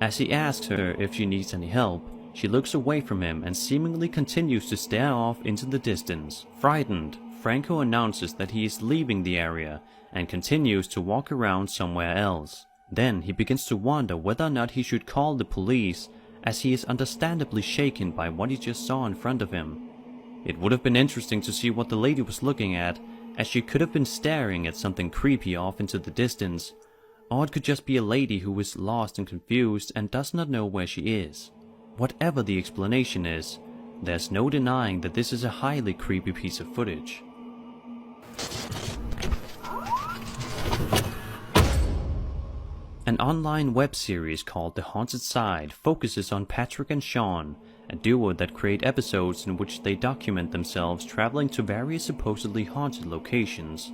As he asks her if she needs any help, she looks away from him and seemingly continues to stare off into the distance. Frightened, Franco announces that he is leaving the area and continues to walk around somewhere else. Then he begins to wonder whether or not he should call the police, as he is understandably shaken by what he just saw in front of him. It would have been interesting to see what the lady was looking at, as she could have been staring at something creepy off into the distance, or it could just be a lady who is lost and confused and does not know where she is. Whatever the explanation is, there's no denying that this is a highly creepy piece of footage. An online web series called The Haunted Side focuses on Patrick and Sean, a duo that create episodes in which they document themselves traveling to various supposedly haunted locations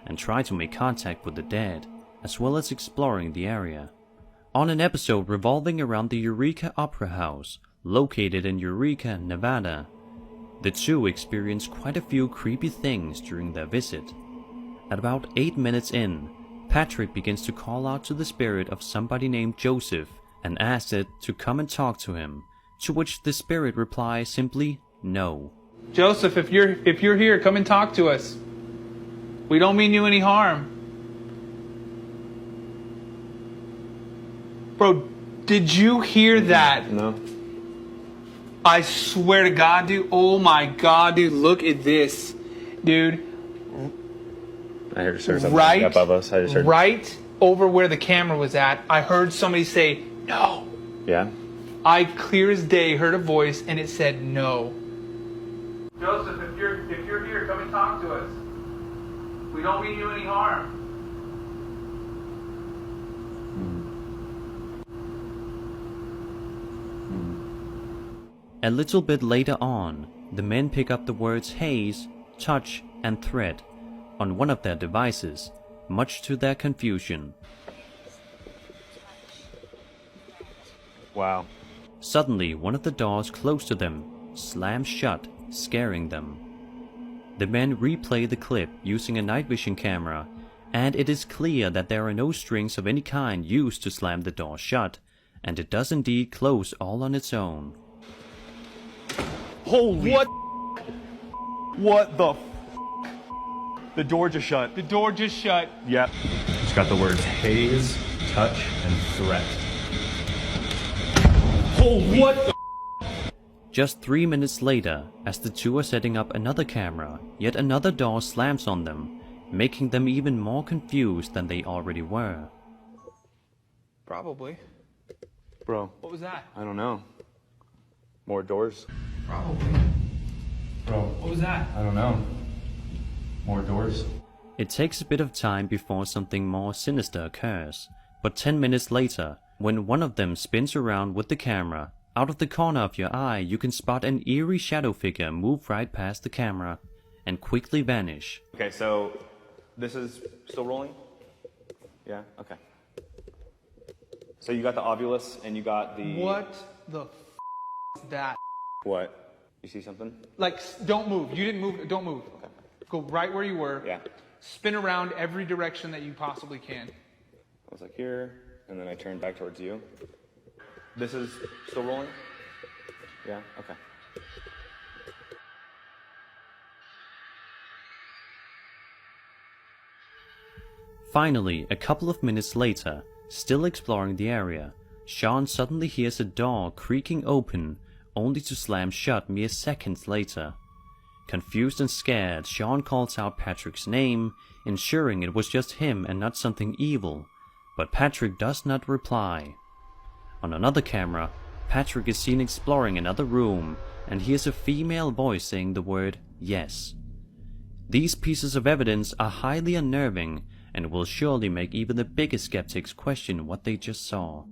and try to make contact with the dead, as well as exploring the area. On an episode revolving around the Eureka Opera House, located in Eureka, Nevada, the two experience quite a few creepy things during their visit. At about 8 minutes in, Patrick begins to call out to the spirit of somebody named Joseph and asks it to come and talk to him, to which the spirit replies simply, no. Joseph, if you're here, come and talk to us. We don't mean you any harm. Bro, did you hear that? No. I swear to God, dude. Oh my God, dude. Look at this. Dude. I heard something Right above us. I just heard. Right over where the camera was at, I heard somebody say, no. Yeah? I clear as day heard a voice and it said no. Joseph, if you're here, come and talk to us. We don't mean you any harm. A little bit later on, the men pick up the words haze, touch, and thread on one of their devices, much to their confusion. Wow. Suddenly, one of the doors close to them slams shut, scaring them. The men replay the clip using a night vision camera, and it is clear that there are no strings of any kind used to slam the door shut, and it does indeed close all on its own. Holy what? What the The door just shut. The door just shut. Yep. It's got the words haze, touch, and threat. Holy what the Just 3 minutes later, as the two are setting up another camera, yet another door slams on them, making them even more confused than they already were. Probably. Bro, What was that? I don't know. More doors? Probably. Bro, What was that? I don't know. More doors? It takes a bit of time before something more sinister occurs, but 10 minutes later, when one of them spins around with the camera, out of the corner of your eye you can spot an eerie shadow figure move right past the camera and quickly vanish. Okay, so this is still rolling? Yeah? Okay. So you got the ovulus and you got the... What the is that? What? You see something? Like, don't move. You didn't move. Don't move. Okay. Go right where you were. Yeah. Spin around every direction that you possibly can. I was like here, and then I turned back towards you. This is still rolling? Yeah? Okay. Finally, a couple of minutes later, still exploring the area, Sean suddenly hears a door creaking open, only to slam shut mere seconds later. Confused and scared, Sean calls out Patrick's name, ensuring it was just him and not something evil, but Patrick does not reply. On another camera, Patrick is seen exploring another room and hears a female voice saying the word yes. These pieces of evidence are highly unnerving and will surely make even the biggest skeptics question what they just saw.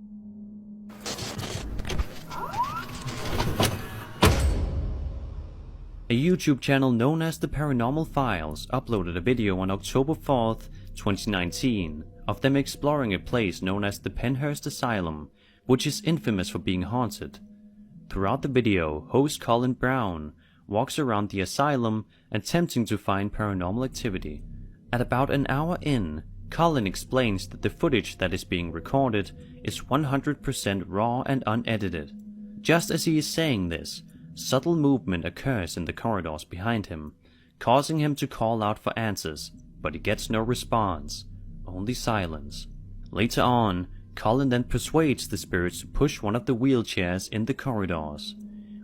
A YouTube channel known as The Paranormal Files uploaded a video on October 4th, 2019 of them exploring a place known as the Penhurst Asylum, which is infamous for being haunted. Throughout the video, host Colin Brown walks around the asylum attempting to find paranormal activity. At about an hour in, Colin explains that the footage that is being recorded is 100% raw and unedited. Just as he is saying this, subtle movement occurs in the corridors behind him, causing him to call out for answers, but he gets no response, only silence. Later on, Colin then persuades the spirits to push one of the wheelchairs in the corridors.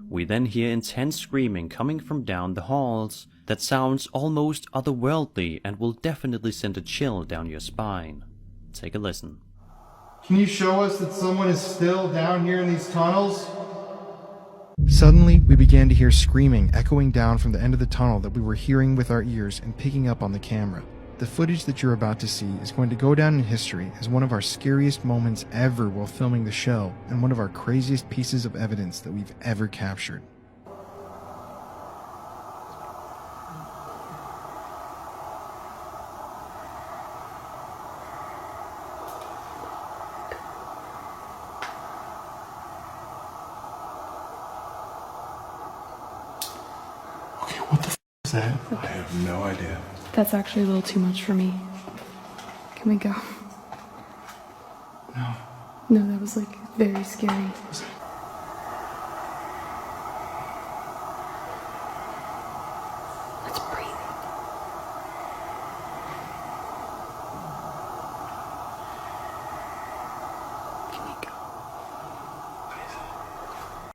We then hear intense screaming coming from down the halls that sounds almost otherworldly and will definitely send a chill down your spine. Take a listen. Can you show us that someone is still down here in these tunnels? Suddenly, we began to hear screaming echoing down from the end of the tunnel that we were hearing with our ears and picking up on the camera. The footage that you're about to see is going to go down in history as one of our scariest moments ever while filming the show, and one of our craziest pieces of evidence that we've ever captured. Okay, what the is that? I have no idea. That's actually a little too much for me. Can we go? No. No, that was like very scary. Was it